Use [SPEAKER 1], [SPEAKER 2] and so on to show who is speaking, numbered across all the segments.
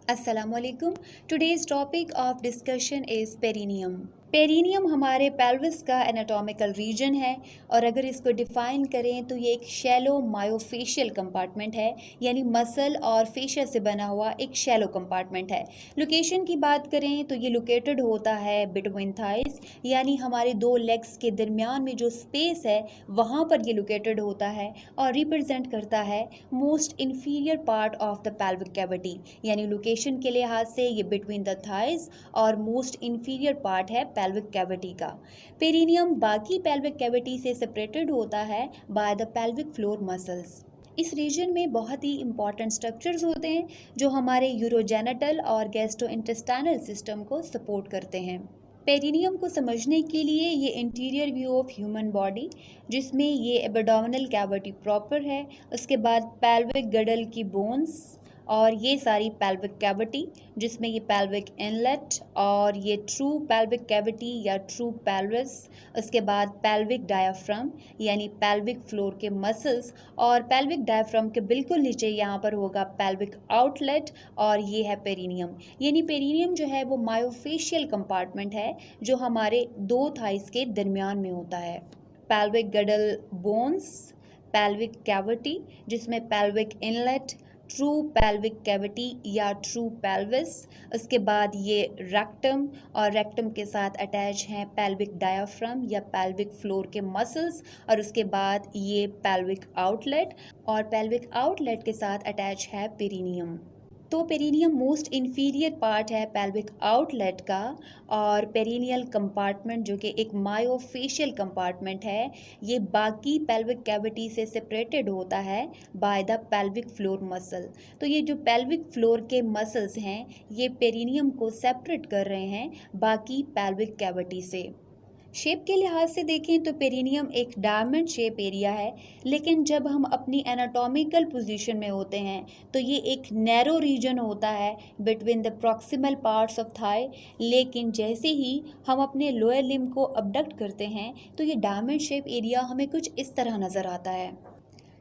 [SPEAKER 1] Assalamualaikum. Today's topic of discussion is perineum. Perineum हमारे pelvis का anatomical reason है और अगर इसको डिफाइन करें तो ये एक शैलो मायोफेशियल कंपार्टमेंट है, यानी मसल और फेशिया से बना हुआ एक शैलो कंपार्टमेंट है। लोकेशन की बात करें तो ये लोकेटेड होता है बिटवीन थाइस, यानी हमारे दो लेग्स के दरमियान में जो स्पेस है वहाँ पर ये लोकेटेड होता है और रिप्रेजेंट करता है most inferior part of the pelvic cavity, यानी लोकेशन के लिहाज से ये बिटवीन द थाइस और मोस्ट इन्फीरियर पार्ट है पेल्विक कैविटी का। पेरिनियम बाकी पेल्विक कैविटी से सेपरेटेड होता है by the pelvic floor muscles. इस रीजन में बहुत ही इंपॉर्टेंट स्ट्रक्चर्स होते हैं जो हमारे यूरोजेनिटल और गैस्ट्रोइंटेस्टाइनल सिस्टम को सपोर्ट करते हैं। पेरिनियम को समझने के लिए ये interior view of human body, जिसमें ये एब्डोमिनल कैविटी प्रॉपर है, उसके बाद पेल्विक गडल की बोन्स और ये सारी पेल्विक कैविटी, जिसमें ये पेल्विक इनलेट और ये ट्रू पेल्विक कैविटी या ट्रू पेल्विस, उसके बाद पेल्विक डायाफ्राम यानी पेल्विक फ्लोर के मसल्स और पेल्विक डायाफ्राम के बिल्कुल नीचे यहाँ पर होगा पेल्विक आउटलेट और ये है पेरिनियम। यानी पेरिनियम जो है वो मायोफेशियल कंपार्टमेंट है जो हमारे दो थाइस के दरमियान में होता है। पेल्विक गडल बोन्स, पेल्विक कैविटी जिसमें pelvic inlet, true pelvic cavity या ट्रू पेल्विस, उसके बाद ये रेक्टम और रेक्टम के साथ अटैच हैं पेल्विक डायाफ्राम या पेल्विक फ्लोर के मसल्स और उसके बाद ये पेल्विक आउटलेट और पेल्विक आउटलेट के साथ अटैच है पेरिनियम। तो पेरिनियम मोस्ट इन्फीरियर पार्ट है पेल्विक आउटलेट का और पेरिनियल कंपार्टमेंट जो कि एक मायोफेशियल कंपार्टमेंट है, ये बाकी पेल्विक कैविटी से सेपरेटेड होता है by the pelvic floor muscle. तो ये जो पेल्विक फ्लोर के मसल्स हैं ये पेरिनियम को सेपरेट कर रहे हैं बाकी पेल्विक कैविटी से। शेप के लिहाज से देखें तो पेरिनियम एक डायमंड शेप एरिया है, लेकिन जब हम अपनी एनाटॉमिकल पोजीशन में होते हैं तो ये एक नैरो रीजन होता है between the proximal parts of thigh, लेकिन जैसे ही हम अपने लोअर लिम्ब को अबडक्ट करते हैं तो ये डायमंड शेप एरिया हमें कुछ इस तरह नज़र आता है।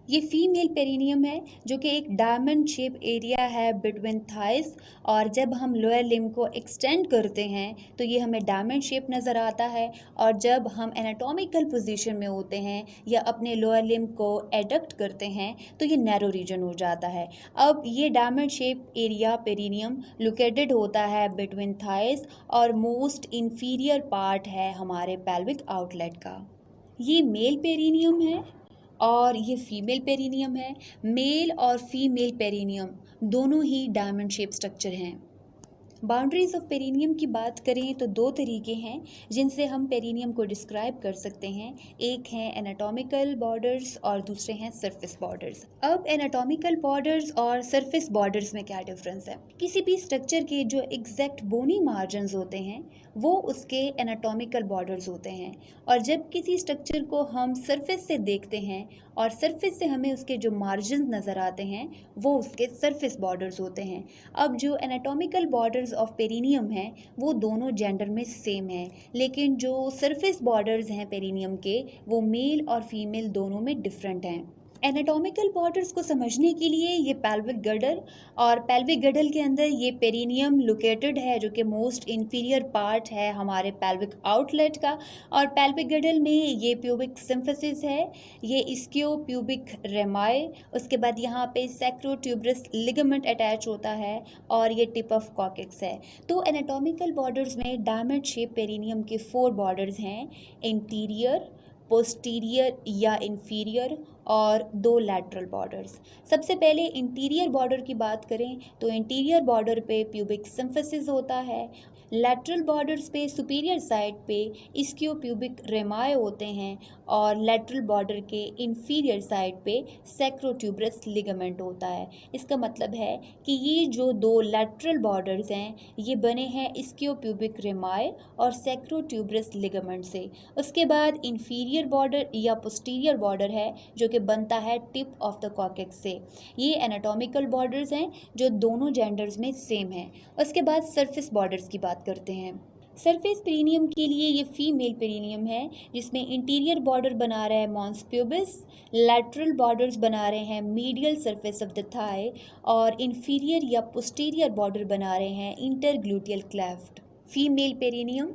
[SPEAKER 1] ये फीमेल पेरिनियम है जो कि एक डायमंड शेप एरिया है बिटवीन थाइस और जब हम लोअर लिम्ब को एक्सटेंड करते हैं तो ये हमें डायमंड शेप नज़र आता है और जब हम एनाटॉमिकल पोजीशन में होते हैं या अपने लोअर लिम्ब को एडक्ट करते हैं तो ये नैरो रीजन हो जाता है। अब ये diamond shape area perineum located होता है बिटवीन थाइस और मोस्ट इन्फीरियर पार्ट है हमारे पेल्विक आउटलेट का। ये मेल पेरिनियम है और ये फीमेल पेरिनियम है। मेल और फीमेल पेरिनियम दोनों ही डायमंड शेप स्ट्रक्चर हैं। बाउंड्रीज ऑफ पेरिनियम की बात करें तो दो तरीके हैं जिनसे हम पेरिनियम को डिस्क्राइब कर सकते हैं, एक है एनाटॉमिकल बॉर्डर्स और दूसरे हैं सरफेस बॉर्डर्स। अब एनाटॉमिकल बॉर्डर्स और सरफेस बॉर्डर्स में क्या डिफरेंस है? किसी भी स्ट्रक्चर के जो एग्जैक्ट बोनी मार्जिन्स होते हैं वो उसके एनाटॉमिकल बॉर्डर्स होते हैं और जब किसी स्ट्रक्चर को हम सरफेस से देखते हैं और सरफेस से हमें उसके जो मार्जिन नज़र आते हैं वो उसके सरफेस बॉर्डर्स होते हैं। अब जो एनाटॉमिकल बॉर्डर्स ऑफ पेरिनियम हैं वो दोनों जेंडर में सेम हैं, लेकिन जो सरफेस बॉर्डर्स हैं पेरिनियम के वो मेल और फीमेल दोनों में डिफरेंट हैं। एनाटॉमिकल बॉर्डर्स को समझने के लिए ये पेल्विक गडल और पेल्विक गडल के अंदर ये पेरिनियम लोकेटेड है जो कि मोस्ट इन्फीरियर पार्ट है हमारे पेल्विक आउटलेट का और पेल्विक गडल में ये प्यूबिक सिम्फिसिस है, ये इस्कियो प्यूबिक रेमाई, उसके बाद यहाँ पे सैक्रोट्यूबरस लिगामेंट अटैच होता है और ये टिप ऑफ कॉकेक्स है। तो एनाटॉमिकल बॉर्डर्स में डायमंड शेप पेरिनियम के 4 बॉर्डर्स हैं, इंटीरियर, पोस्टीरियर या इंफीरियर और 2 लैटरल बॉर्डर्स। सबसे पहले इंटीरियर बॉर्डर की बात करें तो इंटीरियर बॉर्डर पे प्यूबिक सिम्फिसिस होता है, लैटरल बॉर्डर्स पे सुपीरियर साइड पे इस्कियो प्यूबिक रेमाए होते हैं और लैटरल बॉर्डर के इंफीरियर साइड पे सैक्रोट्यूबरस लिगामेंट होता है। इसका मतलब है कि ये जो 2 लैटरल बॉर्डर्स हैं ये बने हैं इस्कियो प्यूबिक रेमाए और सैक्रोट्यूबरस लिगामेंट से। उसके बाद इंफीरियर बॉर्डर या पोस्टीरियर बॉर्डर है जो कि बनता है टिप ऑफ द कॉकेक्स से। ये एनाटॉमिकल बॉर्डर्स हैं जो दोनों जेंडर्स में सेम हैं। उसके बाद सरफेस बॉर्डर्स की बात करते हैं। सरफेस पेरिनियम के लिए ये फीमेल पेरिनियम है, जिसमें इंटीरियर बॉर्डर बना रहा है मॉन्स प्यूबिस, लैटरल बॉर्डर्स बना रहे हैं medial surface of the thigh, और इंफीरियर या पोस्टीरियर बॉर्डर बना रहे हैं इंटरग्लूटियल क्लेफ्ट। फीमेल पेरिनियम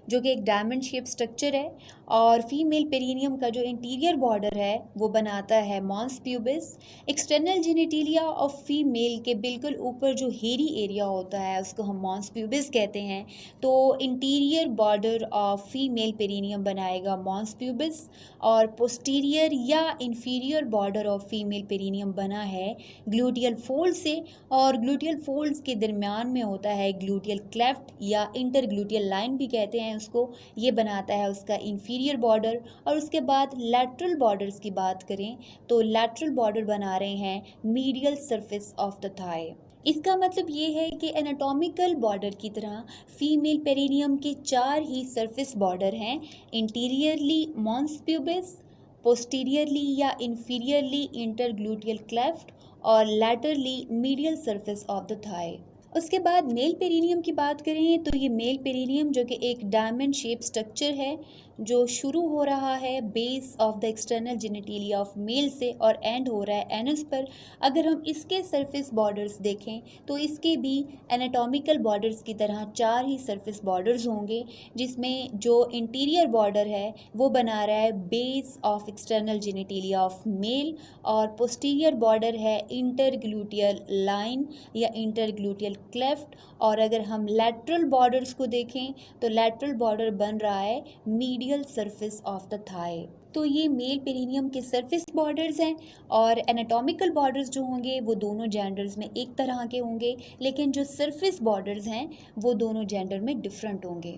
[SPEAKER 1] जो कि एक डायमंड शेप स्ट्रक्चर है, और फीमेल पेरिनियम का जो इंटीरियर बॉर्डर है वो बनाता है mons pubis. External genitalia of female के बिल्कुल ऊपर जो हेरी एरिया होता है उसको हम मॉन्स प्यूबिस कहते हैं। तो interior border of female perineum बनाएगा मॉन्स प्यूबिस, और पोस्टीरियर या inferior border of female perineum बना है ग्लूटियल फोल्ड से, और ग्लूटियल फोल्ड्स के दरमियान में होता है ग्लूटियल क्लेफ्ट या इंटरग्लूटियल लाइन भी कहते हैं उसको। ये बनाता है उसका इंफीरियर बॉर्डर। और उसके बाद लैटरल बॉर्डर्स की बात करें तो लैटरल बॉर्डर बना रहे हैं medial surface of the thigh. इसका मतलब ये है कि एनाटॉमिकल बॉर्डर की तरह फीमेल पेरिनियम के 4 ही सरफेस बॉर्डर हैं, इंटीरियरली मॉन्स प्यूबिस, पोस्टीरियरली या इंफीरियरली इंटरग्लूटियल क्लेफ्ट, और laterally medial surface of the thigh. उसके बाद मेल पेरिनियम की बात करें तो ये मेल पेरिनियम जो कि एक डायमंड शेप स्ट्रक्चर है, जो शुरू हो रहा है base of the external genitalia of male से और एंड हो रहा है एनस पर। अगर हम इसके सरफेस बॉर्डर्स देखें तो इसके भी एनाटॉमिकल बॉर्डर्स की तरह 4 ही सरफेस बॉर्डर्स होंगे, जिसमें जो इंटीरियर बॉर्डर है वो बना रहा है base of external genitalia of male, और पोस्टीरियर बॉर्डर है इंटरग्लूटियल लाइन या इंटरग्लूटियल क्लेफ्ट। और अगर हम लैटरल बॉर्डर्स को देखें तो लैटरल बॉर्डर बन रहा है medial surface of the thigh. तो ये मेल पेरिनियम के सरफेस बॉर्डर्स हैं, और एनाटॉमिकल बॉर्डर्स जो होंगे वो दोनों जेंडर्स में एक तरह के होंगे, लेकिन जो सरफेस बॉर्डर्स हैं वो दोनों जेंडर में डिफरेंट होंगे।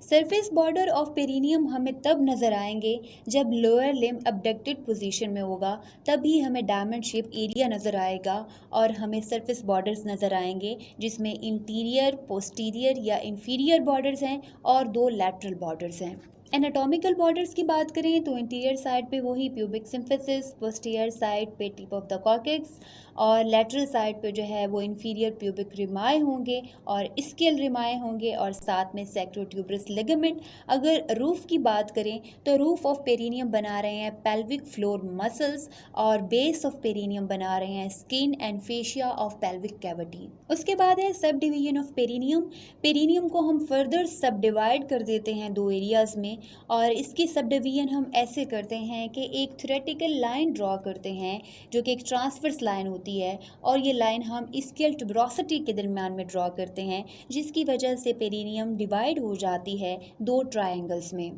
[SPEAKER 1] सरफेस बॉर्डर ऑफ पेरिनियम हमें तब नज़र आएंगे जब लोअर लिम्ब अबडक्टेड पोजीशन में होगा, तभी हमें डायमंड शेप एरिया नज़र आएगा और हमें सरफेस बॉर्डर्स नज़र आएंगे, जिसमें इंटीरियर, पोस्टीरियर या इंफीरियर बॉर्डर्स हैं और 2 लैटरल बॉर्डर्स हैं। एनाटॉमिकल बॉर्डर्स की बात करें तो इंटीरियर साइड पे वही प्यूबिक सिम्फिसिस, पोस्टीरियर साइड पे टिप ऑफ द कॉर्टेक्स, और लैटरल साइड पे जो है वो इंफीरियर प्यूबिक रिमाए होंगे और स्केल रिमाए होंगे, और साथ में सैक्रोट्यूबरस लिगामेंट। अगर रूफ की बात करें तो रूफ ऑफ पेरिनियम बना रहे हैं पेल्विक फ्लोर मसल्स, और बेस ऑफ पेरिनियम बना रहे हैं skin and fascia of pelvic cavity. उसके बाद है sub division of perineum. Perineum को हम फर्दर सब डिवाइड कर देते हैं 2 एरियाज में, और इसकी सब डिवीजन हम ऐसे करते हैं कि एक थ्योरेटिकल लाइन ड्रॉ करते हैं जो कि एक ट्रांसवर्स लाइन होती है, और ये लाइन हम स्केल ट्यूबरोसिटी के दरमियान में ड्रॉ करते हैं, जिसकी वजह से पेरिनियम डिवाइड हो जाती है 2 ट्रायंगल्स में।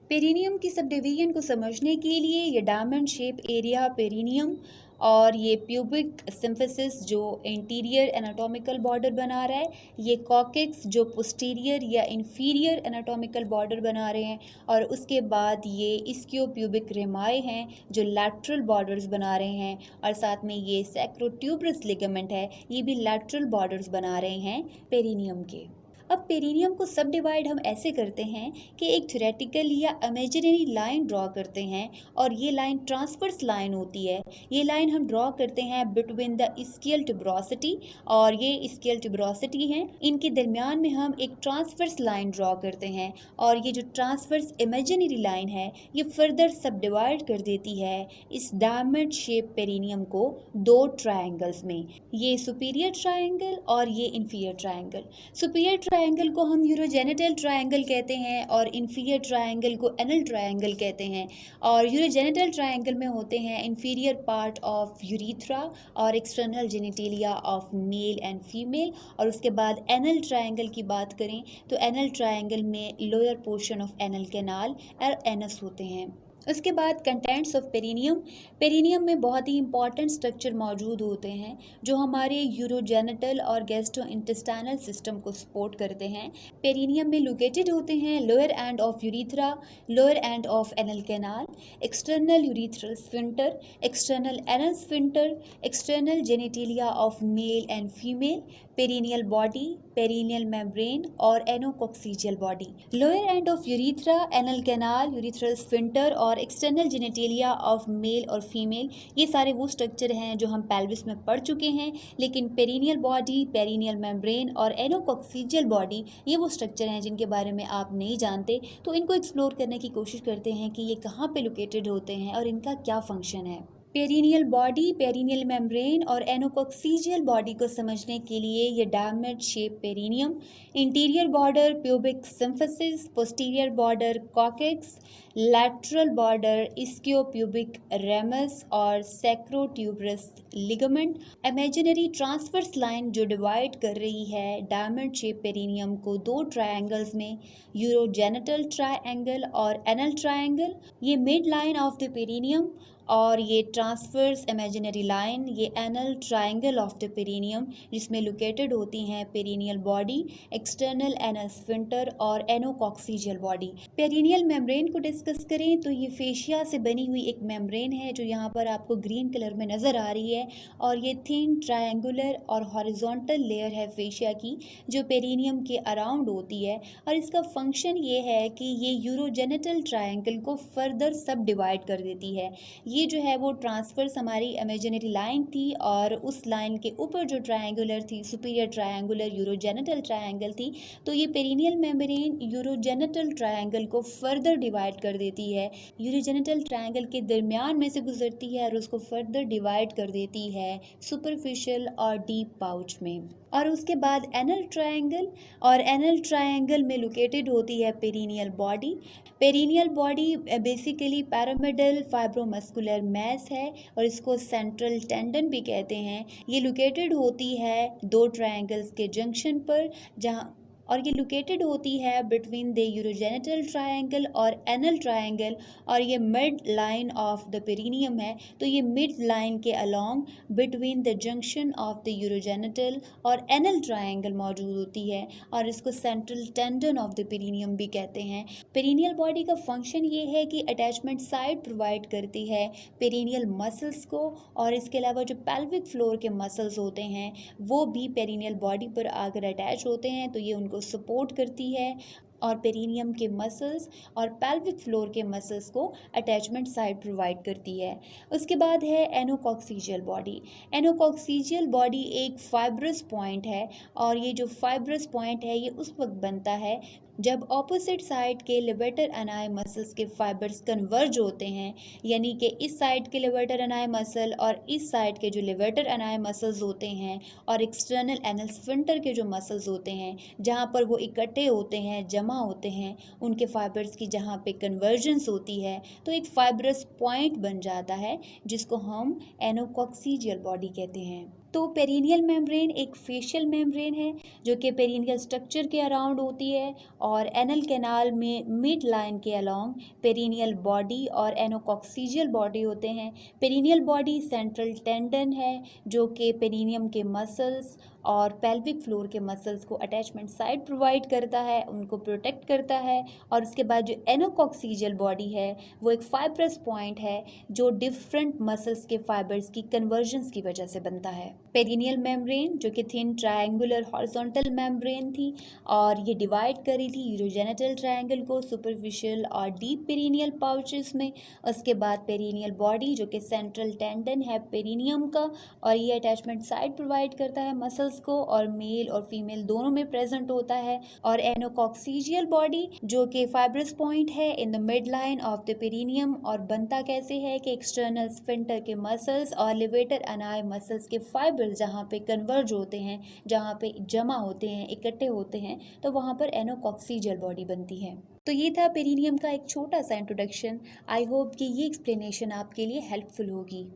[SPEAKER 1] पेरिनियम की सब डिवीजन को समझने के लिए ये डायमंड शेप एरिया पेरिनियम और ये प्यूबिक सिम्फिसिस जो इंटीरियर एनाटॉमिकल बॉर्डर बना रहा है, ये कॉकेक्स जो पोस्टीरियर या इंफीरियर एनाटॉमिकल बॉर्डर बना रहे हैं, और उसके बाद ये इस्कियो प्यूबिक रेमाए हैं जो लैटरल बॉर्डर्स बना रहे हैं, और साथ में ये सैक्रोट्यूबरस लिगामेंट है, ये भी लैटरल बॉर्डर्स बना रहे हैं पेरिनियम के। अब पेरिनियम को सब डिवाइड हम ऐसे करते हैं कि एक थ्योरेटिकल या इमेजिनरी लाइन ड्रॉ करते हैं, और ये लाइन ट्रांसवर्स लाइन होती है। ये लाइन हम ड्रॉ करते हैं बिटवीन द स्केल ट्यूबरोसिटी, और ये स्केल ट्यूबरोसिटी हैं, इनके दरमियान में हम एक ट्रांसवर्स लाइन ड्रॉ करते हैं, और ये जो ट्रांसवर्स इमेजिनरी लाइन है ये फर्दर सब डिवाइड कर देती है इस डायमंड शेप पेरिनियम को 2 ट्रायंगल्स में, ये सुपीरियर ट्रायंगल और ये इंफीरियर ट्रायंगल। सुपीरियर ट्रायंगल को हम यूरोजेनिटल ट्रायंगल कहते हैं, और इंफीरियर ट्रायंगल को एनल ट्रायंगल कहते हैं। और यूरोजेनिटल ट्रायंगल में होते हैं इंफीरियर पार्ट ऑफ यूरीथ्रा और external genitalia of male and female, और उसके बाद एनल ट्रायंगल की बात करें तो एनल ट्रायंगल में lower portion of anal canal और एनस होते हैं। उसके बाद कंटेंट्स ऑफ पेरिनियम। पेरिनियम में बहुत ही इंपॉर्टेंट स्ट्रक्चर मौजूद होते हैं जो हमारे यूरोजेनिटल और गैस्ट्रोइंटेस्टाइनल सिस्टम को सपोर्ट करते हैं। पेरिनियम में लोकेटेड होते हैं lower end of urethra, lower end of anal canal, external urethral sphincter, external anal sphincter, external genitalia of male and female, perineal body, perineal membrane और anococcygeal body. Lower end of urethra, anal canal, urethral sphincter और और external genitalia of male और female, ये सारे वो structure हैं जो हम पेल्विस में पढ़ चुके हैं। लेकिन पेरिनियल बॉडी, पेरिनियल मेम्ब्रेन और एनोकॉक्सिजियल बॉडी, ये वो स्ट्रक्चर हैं जिनके बारे में आप नहीं जानते। तो इनको एक्सप्लोर करने की कोशिश करते हैं कि ये कहाँ पे लोकेटेड होते हैं और इनका क्या फंक्शन है। पेरिनियल बॉडी, पेरिनियल मेम्ब्रेन और एनोकॉक्सिजियल बॉडी को समझने के लिए ये diamond shape perineum, anterior border pubic symphysis, posterior border coccyx, lateral border ischiopubic ramus और sacrotuberous ligament, imaginary transverse line जो डिवाइड कर रही है डायमंड शेप पेरिनियम को दो ट्रायंगल्स में, यूरोजेनिटल ट्रायंगल और एनल ट्रायंगल। ये mid line of the perineum और ये ट्रांसवर्स इमेजिनरी लाइन, ये anal triangle of the perineum जिसमें लोकेटेड होती हैं perineal body, external anal sphincter और एनोकॉक्सिजियल बॉडी। पेरिनियल मेम्ब्रेन को डिस्कस करें तो ये फेशिया से बनी हुई एक मेम्ब्रेन है जो यहाँ पर आपको ग्रीन कलर में नज़र आ रही है, और ये थिन ट्रायंगुलर और हॉरिजॉन्टल लेयर है फेशिया की जो पेरिनियम के अराउंड होती है। और इसका फंक्शन ये है कि ये यूरोजेनिटल ट्रायंगल को फर्दर सब डिवाइड कर देती है। ये जो है वो ट्रांसफर्स हमारी इमेजिनरी लाइन थी और उस लाइन के ऊपर जो ट्रायंगुलर थी, सुपीरियर ट्रायंगुलर यूरोजेनिटल ट्रायंगल थी, तो ये पेरिनियल मेम्ब्रेन यूरोजेनिटल ट्रायंगल को फर्दर डिवाइड कर देती है, यूरोजेनिटल ट्रायंगल के दरमियान में से गुजरती है और उसको फर्दर डिवाइड कर देती है सुपरफिशियल और डीप पाउच में। और उसके बाद एनल ट्रायंगल, और एनल ट्रायंगल में लोकेटेड होती है perineal body. Perineal body basically pyramidal fibromuscular mass है और इसको सेंट्रल टेंडन भी कहते हैं। ये लोकेटेड होती है दो ट्रायंगल्स के जंक्शन पर, जहाँ और ये लोकेटेड होती है बिटवीन द यूरोजेनिटल ट्रायंगल और एनल ट्रायंगल, और ये mid line of the perineum है। तो ये मिड लाइन के along between the junction of the urogenital और एनल ट्रायंगल मौजूद होती है और इसको central tendon of the perineum भी कहते हैं। पेरिनियल बॉडी का फंक्शन ये है कि अटैचमेंट साइड प्रोवाइड करती है पेरिनियल मसल्स को, और इसके अलावा जो पेल्विक फ्लोर के मसल्स होते हैं वो भी पेरिनियल बॉडी पर आकर अटैच होते हैं, तो ये उनको सपोर्ट करती है और पेरिनियम के मसल्स और पेल्विक फ्लोर के मसल्स को अटैचमेंट साइड प्रोवाइड करती है। उसके बाद है एनोकॉक्सिजियल बॉडी। एनोकॉक्सिजियल बॉडी एक फाइब्रस पॉइंट है, और ये जो फाइब्रस पॉइंट है ये उस वक्त बनता है जब ऑपोजिट साइड के लेवेटर एनाई मसल्स के फाइबर्स कन्वर्ज होते हैं, यानी कि इस साइड के लेवेटर एनाई मसल और इस साइड के जो लेवेटर एनाई मसल्स होते हैं और एक्सटर्नल एनल स्फिंक्टर के जो मसल्स होते हैं जहाँ पर वो इकट्ठे होते हैं, जमा होते हैं, उनके फाइबर्स की जहाँ पे कन्वर्जेंस होती है तो एक फाइब्रस पॉइंट बन जाता है जिसको हम एनोकॉक्सिजियल बॉडी कहते हैं। तो पेरिनियल मेम्ब्रेन एक फेशियल मेम्ब्रेन है जो कि पेरिनियल स्ट्रक्चर के अराउंड होती है, और एनल कैनाल में मिड लाइन के अलोंग पेरिनियल बॉडी और एनोकॉक्सिजियल बॉडी होते हैं। पेरिनियल बॉडी सेंट्रल टेंडन है जो कि पेरिनियम के मसल्स और पेल्विक फ्लोर के मसल्स को अटैचमेंट साइड प्रोवाइड करता है, उनको प्रोटेक्ट करता है। और उसके बाद जो एनोकॉक्सिजियल बॉडी है वो एक फाइब्रस पॉइंट है जो डिफरेंट मसल्स के फाइबर्स की कन्वर्जेंस की वजह से बनता है। पेरिनियल मेम्ब्रेन जो कि थिन ट्रायंगुलर हॉरिजॉन्टल मेम्ब्रेन थी और ये डिवाइड करी थी यूरोजेनिटल ट्रायंगल को सुपरफिशियल और डीप पेरिनियल पाउचेस में। उसके बाद पेरिनियल बॉडी जो कि सेंट्रल टेंडन है पेरिनियम का, और ये अटैचमेंट साइड प्रोवाइड करता है मसल्स को, और मेल और फीमेल दोनों में प्रेजेंट होता है। और एनोकॉक्सिजियल बॉडी जो कि फाइब्रस पॉइंट है in the mid line of the perineum, और बनता कैसे है कि एक्सटर्नल स्फिंक्टर के मसल्स और लेवेटर एनाई मसल्स के फाइबर्स जहाँ पे कन्वर्ज होते हैं, जहाँ पे जमा होते हैं, इकट्ठे होते हैं, तो वहाँ पर एनोकॉक्सिजियल बॉडी बनती है। तो ये था पेरिनियम का एक छोटा सा इंट्रोडक्शन। आई होप कि ये एक्सप्लेनेशन आपके लिए हेल्पफुल होगी।